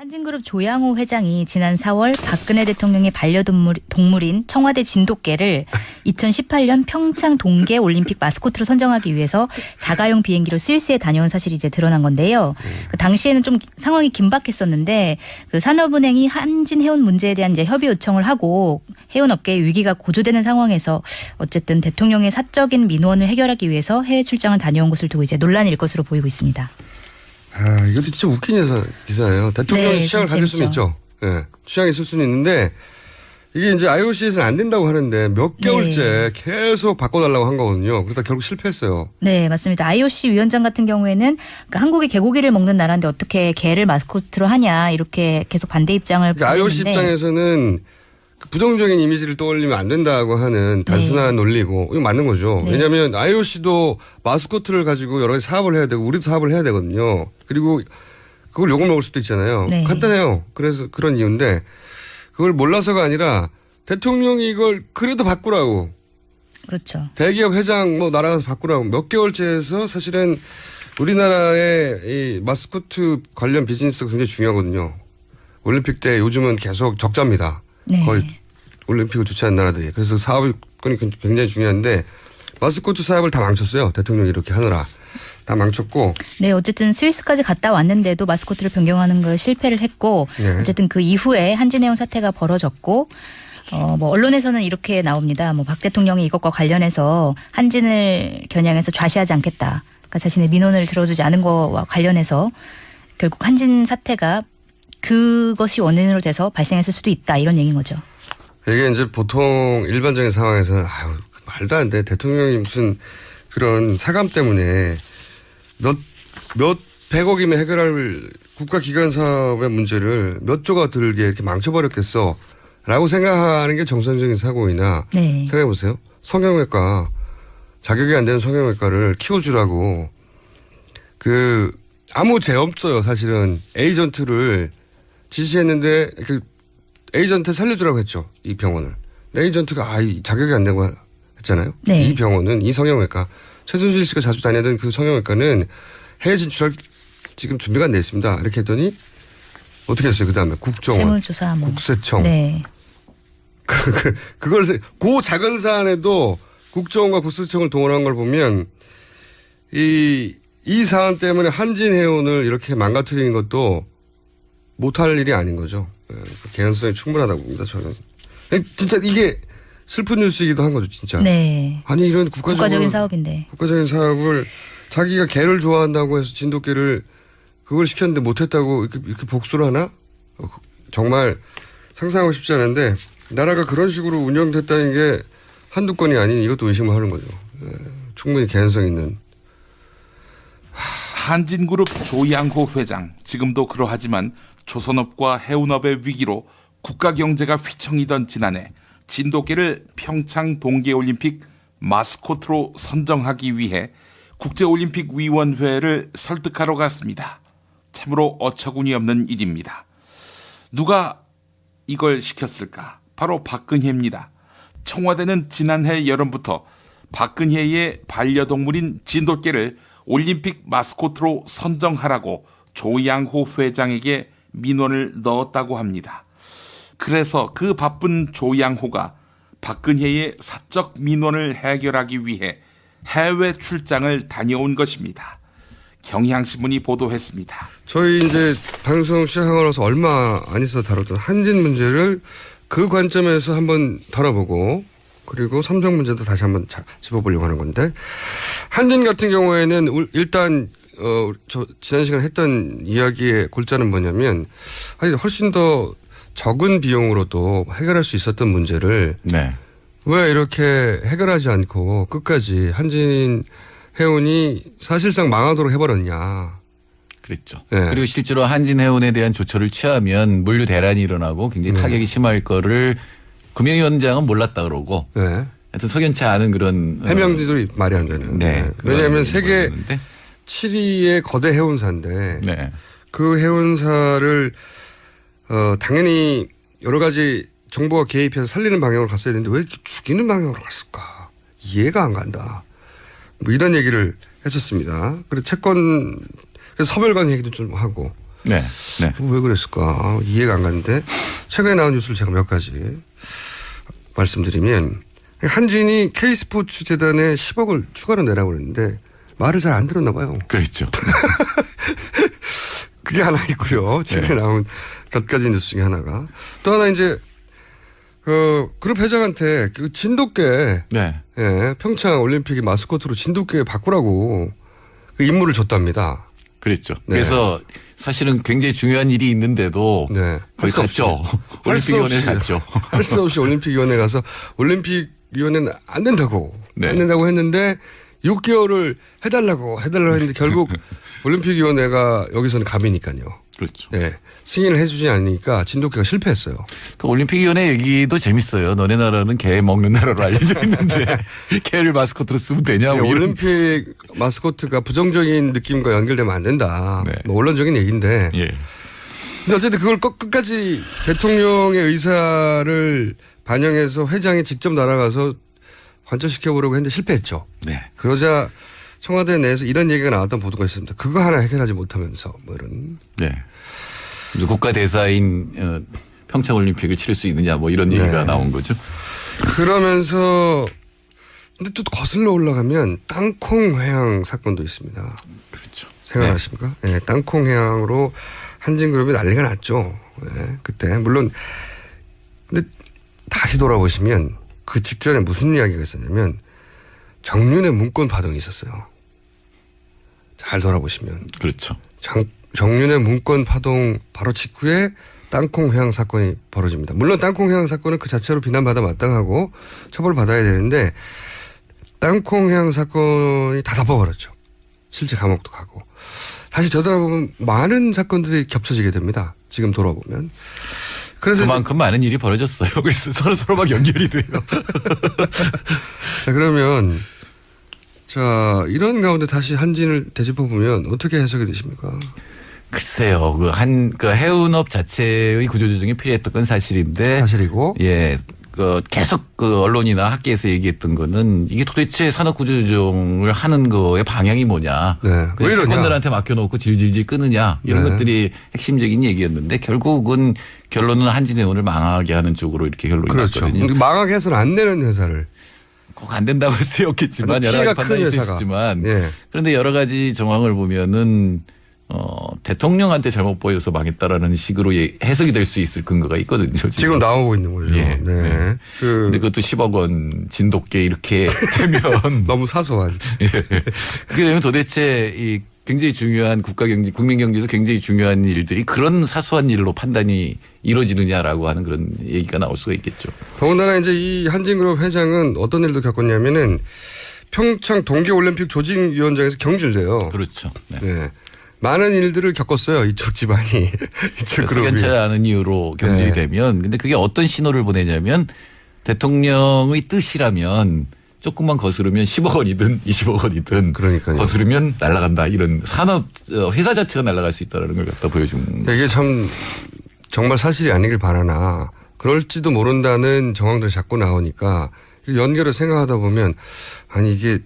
한진그룹 조양호 회장이 지난 4월 박근혜 대통령의 반려동물인 청와대 진돗개를 2018년 평창 동계올림픽 마스코트로 선정하기 위해서 자가용 비행기로 스위스에 다녀온 사실이 이제 드러난 건데요. 그 당시에는 좀 상황이 긴박했었는데 그 산업은행이 한진해운 문제에 대한 이제 협의 요청을 하고 해운업계의 위기가 고조되는 상황에서 어쨌든 대통령의 사적인 민원을 해결하기 위해서 해외 출장을 다녀온 것을 두고 이제 논란이 일 것으로 보이고 있습니다. 아, 이것도 진짜 웃긴 기사예요. 대통령이 네, 취향을 가질 수는 있죠. 예, 취향이 있을 수는 있는데 이게 이제 IOC에서는 안 된다고 하는데 몇 개월째 계속 바꿔달라고 한 거거든요. 그러다 결국 실패했어요. 네, 맞습니다. IOC 위원장 같은 경우에는 그러니까 한국이 개고기를 먹는 나라인데 어떻게 개를 마스코트로 하냐 이렇게 계속 반대 입장을 그러니까 IOC 입장에서는 부정적인 이미지를 떠올리면 안 된다고 하는 단순한 논리고 이거 맞는 거죠. 네. 왜냐하면 IOC도 마스코트를 가지고 여러 가지 사업을 해야 되고 우리도 사업을 해야 되거든요. 그리고 그걸 욕을 먹을 수도 있잖아요. 네. 간단해요. 그래서 그런 이유인데 그걸 몰라서가 아니라 대통령이 이걸 그래도 바꾸라고. 그렇죠. 대기업 회장 뭐 날아가서 바꾸라고 몇 개월째 해서 사실은 우리나라의 이 마스코트 관련 비즈니스가 굉장히 중요하거든요. 올림픽 때 요즘은 계속 적자입니다. 네. 거의 올림픽을 주최한 나라들이. 그래서 사업이 굉장히 중요한데 마스코트 사업을 다 망쳤어요. 대통령이 이렇게 하느라. 다 망쳤고. 네, 어쨌든 스위스까지 갔다 왔는데도 마스코트를 변경하는 걸 실패를 했고 네. 어쨌든 그 이후에 한진해운 사태가 벌어졌고 뭐 언론에서는 이렇게 나옵니다. 뭐 박 대통령이 이것과 관련해서 한진을 겨냥해서 좌시하지 않겠다. 그러니까 자신의 민원을 들어주지 않은 것과 관련해서 결국 한진 사태가 그것이 원인으로 돼서 발생했을 수도 있다. 이런 얘기인 거죠. 이게 이제 보통 일반적인 상황에서는 아유, 말도 안 돼. 대통령이 무슨 그런 사감 때문에 몇 백억이면 해결할 국가기관 사업의 문제를 몇 조가 들게 이렇게 망쳐버렸겠어. 라고 생각하는 게 정상적인 사고이나 네. 생각해 보세요. 성형외과 자격이 안 되는 성형외과를 키워주라고 아무 죄 없어요. 사실은 에이전트를 지시했는데 그 에이전트 살려주라고 했죠. 이 병원을. 에이전트가 자격이 안 되고 했잖아요. 네. 이 병원은 이 성형외과 최순실 씨가 자주 다니던 그 성형외과는 해외 진출할 지금 준비가 안 돼 있습니다. 이렇게 했더니 어떻게 했어요? 그다음에 국정원, 세무조사, 국세청. 네. 그걸 그 작은 사안에도 국정원과 국세청을 동원한 걸 보면 이 사안 때문에 한진해운을 이렇게 망가뜨리는 것도 못할 일이 아닌 거죠. 개연성이 충분하다고 봅니다. 저는 진짜 이게 슬픈 뉴스이기도 한 거죠. 진짜. 네. 아니 이런 국가적인 사업인데. 국가적인 사업을 자기가 개를 좋아한다고 해서 진돗개를 그걸 시켰는데 못했다고 이렇게 복수를 하나? 정말 상상하고 싶지 않은데 나라가 그런 식으로 운영됐다는 게 한두 건이 아닌 이것도 의심을 하는 거죠. 충분히 개연성 있는. 한진그룹 조양호 회장 지금도 그러하지만 조선업과 해운업의 위기로 국가 경제가 휘청이던 지난해 진돗개를 평창 동계올림픽 마스코트로 선정하기 위해 국제올림픽위원회를 설득하러 갔습니다. 참으로 어처구니 없는 일입니다. 누가 이걸 시켰을까? 바로 박근혜입니다. 청와대는 지난해 여름부터 박근혜의 반려동물인 진돗개를 올림픽 마스코트로 선정하라고 조양호 회장에게 민원을 넣었다고 합니다. 그래서 그 바쁜 조양호가 박근혜의 사적 민원을 해결하기 위해 해외 출장을 다녀온 것입니다. 경향신문이 보도했습니다. 저희 이제 방송 시작하고 나서 얼마 안 있어 다뤘던 한진 문제를 그 관점에서 한번 다뤄보고 그리고 삼성 문제도 다시 한번 짚어보려고 하는 건데 한진 같은 경우에는 일단 저 지난 시간에 했던 이야기의 골자는 뭐냐면 훨씬 더 적은 비용으로도 해결할 수 있었던 문제를 네. 왜 이렇게 해결하지 않고 끝까지 한진 해운이 사실상 망하도록 해버렸냐. 그랬죠. 네. 그리고 실제로 한진해운에 대한 조처를 취하면 물류 대란이 일어나고 굉장히 타격이 심할 거를 금융위원장은 몰랐다 그러고 네. 하여튼 석연치 않은 그런 해명들이 말이 안 되는. 네. 왜냐하면 세계 7위의 거대 해운사인데 네. 그 해운사를 당연히 여러 가지 정부가 개입해서 살리는 방향으로 갔어야 되는데 왜 이렇게 죽이는 방향으로 갔을까? 이해가 안 간다. 뭐 이런 얘기를 했었습니다. 그래서 채권, 그래서 서별관 얘기도 좀 하고 네. 네. 왜 그랬을까 이해가 안 가는데 최근에 나온 뉴스를 제가 몇 가지 말씀드리면 한진이 K스포츠 재단에 10억을 추가로 내라고 그랬는데 말을 잘 안 들었나 봐요. 그렇죠. 그게 하나 있고요. 최근에 나온 몇 가지 뉴스 중에 하나가. 또 하나 이제 그룹 회장한테 그 진돗개 네. 예, 평창 올림픽의 마스코트로 진돗개 바꾸라고 그 임무를 줬답니다. 그랬죠. 네. 그래서 사실은 굉장히 중요한 일이 있는데도 네. 거기 갔죠. 올림픽위원회 갔죠. 할 수 없이 올림픽위원회 가서 올림픽위원회는 안 된다고 네. 안 된다고 했는데 6개월을 해달라고 했는데 결국 올림픽위원회가 여기서는 갑이니까요. 그렇죠. 네. 승인을 해주지 않으니까 진돗개가 실패했어요. 그 올림픽위원회 얘기도 재밌어요. 너네 나라는 개 먹는 나라로 알려져 있는데 개를 마스코트로 쓰면 되냐? 뭐 이런. 올림픽 마스코트가 부정적인 느낌과 연결되면 안 된다. 네. 뭐 원론적인 얘기인데. 예. 근데 어쨌든 그걸 끝까지 대통령의 의사를 반영해서 회장이 직접 날아가서 관철시켜보려고 했는데 실패했죠. 네. 그러자 청와대 내에서 이런 얘기가 나왔던 보도가 있습니다. 그거 하나 해결하지 못하면서 뭐 이런. 네. 국가 대사인 평창 올림픽을 치를 수 있느냐 뭐 이런 얘기가 네. 나온 거죠. 그러면서 근데 또 거슬러 올라가면 땅콩 회항 사건도 있습니다. 그렇죠. 생각하십니까? 네. 땅콩 회항으로 한진그룹이 난리가 났죠. 네. 그때 물론 근데 다시 돌아보시면 그 직전에 무슨 이야기가 있었냐면 정윤의 문건 파동이 있었어요. 잘 돌아보시면. 그렇죠. 정윤의 문건 파동 바로 직후에 땅콩 회항 사건이 벌어집니다. 물론 땅콩 회항 사건은 그 자체로 비난받아 마땅하고 처벌받아야 되는데 땅콩 회항 사건이 다 덮어버렸죠. 실제 감옥도 가고. 다시 되돌아보면 많은 사건들이 겹쳐지게 됩니다. 지금 돌아보면. 그래서 그만큼 많은 일이 벌어졌어요. 그래서 서로 막 연결이 돼요. 자, 그러면 자, 이런 가운데 다시 한진을 되짚어 보면 어떻게 해석이 되십니까? 글쎄요. 그 해운업 자체의 구조조정이 필요했던 건 사실인데. 사실이고. 예. 계속 언론이나 학계에서 얘기했던 거는 이게 도대체 산업 구조조정을 하는 거의 방향이 뭐냐. 네. 왜 이러냐. 직원들한테 맡겨놓고 질질질 끄느냐. 이런 네. 것들이 핵심적인 얘기였는데 결국은 결론은 한진해운을 망하게 하는 쪽으로 이렇게 결론이 그렇죠. 났거든요. 망하게 해서는 안 되는 회사를. 꼭 안 된다고 할 수 없겠지만 여러 피해가 가지 판단이 큰 있을 수 회사가. 있지만 예. 그런데 여러 가지 정황을 보면은 대통령한테 잘못 보여서 망했다라는 식으로 해석이 될 수 있을 근거가 있거든요. 지금 나오고 있는 거죠. 예. 네. 네. 근데 그것도 10억 원 진돗개 이렇게 되면 너무 사소한. 그게 되면 도대체 이 굉장히 중요한 국가 경제, 국민 경제에서 굉장히 중요한 일들이 그런 사소한 일로 판단이 이루어지느냐라고 하는 그런 얘기가 나올 수가 있겠죠. 더군다나 이제 이 한진그룹 회장은 어떤 일도 겪었냐면은 평창 동계올림픽 조직위원장에서 경질돼요. 그렇죠. 네. 네. 많은 일들을 겪었어요. 이쪽 집안이. 이쪽 그룹이. 석연치 않은 이유로 경질이 네. 되면 근데 그게 어떤 신호를 보내냐면 대통령의 뜻이라면 조금만 거스르면 10억 원이든 20억 원이든 그러니까요. 거스르면 날아간다. 이런 산업 회사 자체가 날아갈 수 있다는 걸 갖다 보여준 이게 참 정말 사실이 아니길 바라나 그럴지도 모른다는 정황들이 자꾸 나오니까 연결을 생각하다 보면 아니 이게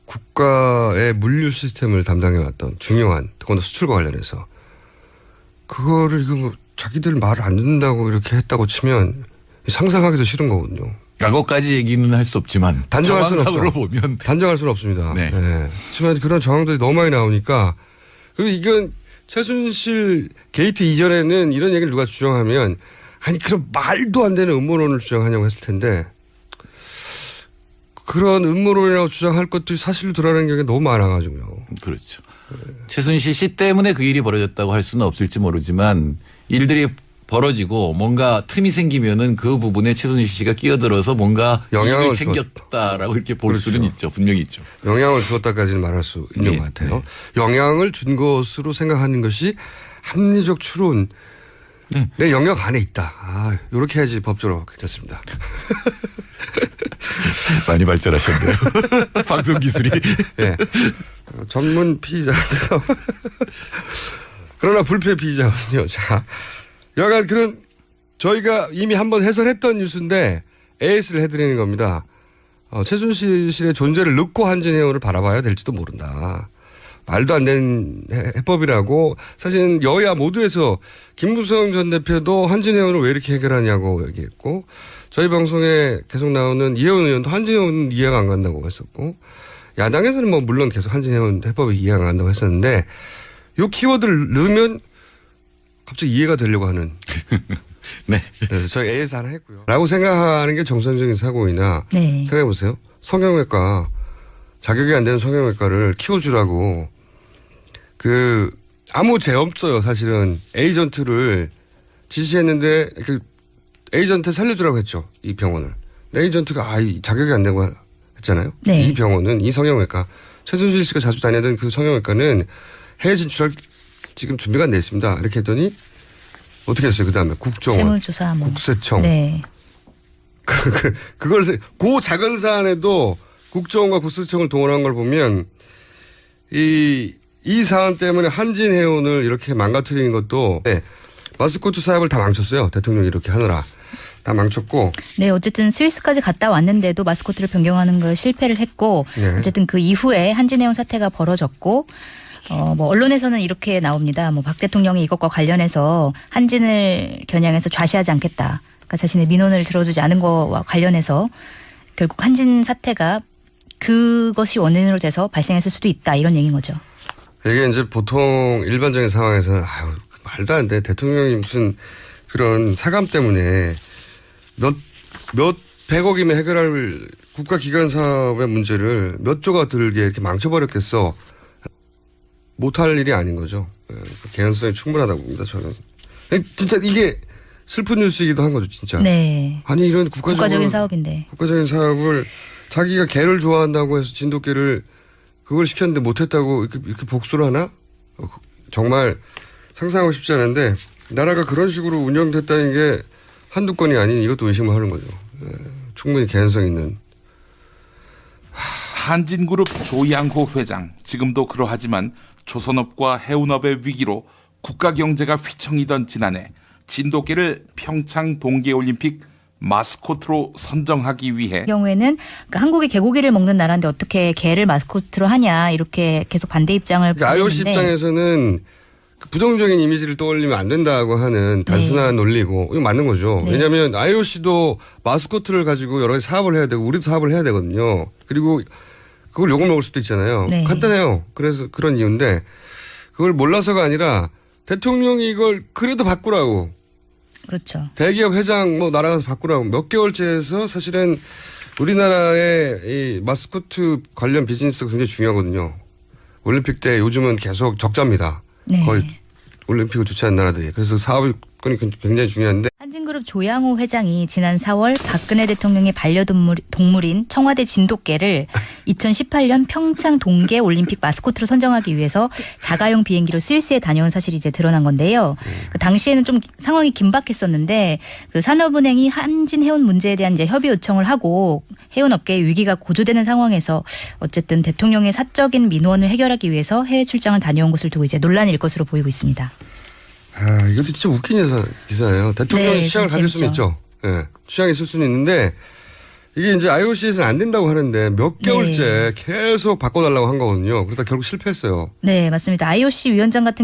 국가의 물류 시스템을 담당해왔던 중요한 그건 수출과 관련해서 그거를 이거 뭐 자기들 말을 안 듣는다고 이렇게 했다고 치면 상상하기도 싫은 거거든요. 라고까지 얘기는 할 수 없지만 단정할 수는 정황상으로 없죠. 보면 단정할 수는 없습니다. 네. 네. 하지만 그런 정황들이 너무 많이 나오니까 그리고 이건 최순실 게이트 이전에는 이런 얘기를 누가 주장하면 아니 그런 말도 안 되는 음모론을 주장하냐고 했을 텐데 그런 음모론이라고 주장할 것들이 사실로 드러나는 경우가 너무 많아가지고요. 그렇죠. 최순실 씨 때문에 그 일이 벌어졌다고 할 수는 없을지 모르지만 일들이 벌어지고 뭔가 틈이 생기면은 그 부분에 최순실 씨가 끼어들어서 뭔가 영향을 이익을 챙겼다라고 이렇게 볼 그렇죠. 수는 있죠. 분명히 있죠. 영향을 주었다까지는 말할 수 있는 네. 것 같아요. 영향을 준 것으로 생각하는 것이 합리적 추론. 내 영역 안에 있다. 아, 이렇게 해야지 법적으로 괜찮습니다. 많이 발전하셨네요. 방송 기술이. 예. 전문 피의자로서. 그러나 불패 피의자거든요. 자, 여간 그런 저희가 이미 한번 해설했던 뉴스인데 AS를 해드리는 겁니다. 최순실의 존재를 넣고 한진해운을 바라봐야 될지도 모른다. 말도 안 되는 해법이라고 사실은 여야 모두에서 김무성 전 대표도 한진해운을 왜 이렇게 해결하냐고 얘기했고 저희 방송에 계속 나오는 이해운 의원도 한진해운은 이해가 안 간다고 했었고 야당에서는 뭐 물론 계속 한진해운 해법이 이해가 안 간다고 했었는데 요 키워드를 넣으면 갑자기 이해가 되려고 하는. 네. 그래서 저희 A에서 하나 했고요. 라고 생각하는 게 정상적인 사고이나 네. 생각해 보세요. 성형외과 자격이 안 되는 성형외과를 키워주라고 아무 죄 없어요. 사실은 에이전트를 지시했는데 그 에이전트 살려주라고 했죠. 이 병원을. 에이전트가 이 자격이 안 되고 했잖아요. 네. 이 병원은 이 성형외과 최순실 씨가 자주 다니던 그 성형외과는 해외 진출할 지금 준비가 안 돼 있습니다. 이렇게 했더니 어떻게 했어요? 그 다음에 국정원, 세무조사 뭐. 국세청. 네. 그걸 그 작은 사안에도 국정원과 국세청을 동원한 걸 보면 이 사안 때문에 한진해운을 이렇게 망가뜨리는 것도 네, 마스코트 사업을 다 망쳤어요. 대통령이 이렇게 하느라 다 망쳤고. 네, 어쨌든 스위스까지 갔다 왔는데도 마스코트를 변경하는 걸 실패를 했고 네. 어쨌든 그 이후에 한진해운 사태가 벌어졌고 뭐 언론에서는 이렇게 나옵니다. 뭐 박 대통령이 이것과 관련해서 한진을 겨냥해서 좌시하지 않겠다. 그러니까 자신의 민원을 들어주지 않은 거와 관련해서 결국 한진 사태가 그것이 원인으로 돼서 발생했을 수도 있다. 이런 얘기인 거죠. 이게 이제 보통 일반적인 상황에서는 말도 안 돼. 대통령이 무슨 그런 사감 때문에 몇 백억이면 해결할 국가기관 사업의 문제를 몇 조가 들게 이렇게 망쳐버렸겠어. 못할 일이 아닌 거죠. 개연성이 충분하다고 봅니다. 저는. 진짜 이게 슬픈 뉴스이기도 한 거죠. 진짜. 네. 아니 이런 국가적인 사업인데. 국가적인 사업을 자기가 개를 좋아한다고 해서 진돗개를 그걸 시켰는데 못했다고 이렇게 복수를 하나? 정말 상상하고 싶지 않은데 나라가 그런 식으로 운영됐다는 게 한두 건이 아닌 이것도 의심을 하는 거죠. 충분히 개연성 있는. 한진그룹 조양호 회장 지금도 그러하지만 조선업과 해운업의 위기로 국가 경제가 휘청이던 지난해 진돗개를 평창 동계올림픽 마스코트로 선정하기 위해 경우에는 그러니까 한국이 개고기를 먹는 나라인데 어떻게 개를 마스코트로 하냐 이렇게 계속 반대 입장을 그러니까 IOC 보냈는데 입장에서는 부정적인 이미지를 떠올리면 안 된다고 하는 단순한 논리고 이거 맞는 거죠. 네. 왜냐하면 IOC도 마스코트를 가지고 여러 가지 사업을 해야 되고 우리도 사업을 해야 되거든요. 그리고 그걸 욕을 먹을 수도 있잖아요. 네. 간단해요. 그래서 그런 이유인데 그걸 몰라서가 아니라 대통령이 이걸 그래도 바꾸라고 그렇죠. 대기업 회장 뭐 나라가서 바꾸라고 몇 개월째 해서 사실은 우리나라의 이 마스코트 관련 비즈니스가 굉장히 중요하거든요. 올림픽 때 요즘은 계속 적자입니다. 네. 거의 올림픽을 주최한 나라들이. 그래서 사업권이 굉장히 중요한데 한진그룹 조양호 회장이 지난 4월 박근혜 대통령의 반려동물인 청와대 진돗개를 2018년 평창 동계올림픽 마스코트로 선정하기 위해서 자가용 비행기로 스위스에 다녀온 사실이 이제 드러난 건데요. 그 당시에는 좀 상황이 긴박했었는데 그 산업은행이 한진해운 문제에 대한 이제 협의 요청을 하고 해운업계의 위기가 고조되는 상황에서 어쨌든 대통령의 사적인 민원을 해결하기 위해서 해외 출장을 다녀온 것을 두고 이제 논란일 것으로 보이고 있습니다. 이것도 진짜 웃긴 기사예요. 대통령이 네, 취향을 좀 가질 수는 있죠. 예, 취향이 있을 수는 있는데 이게 이제 IOC에서는 안 된다고 하는데 몇 개월째 계속 바꿔달라고 한 거거든요. 그러다 결국 실패했어요. 네, 맞습니다. IOC 위원장 같은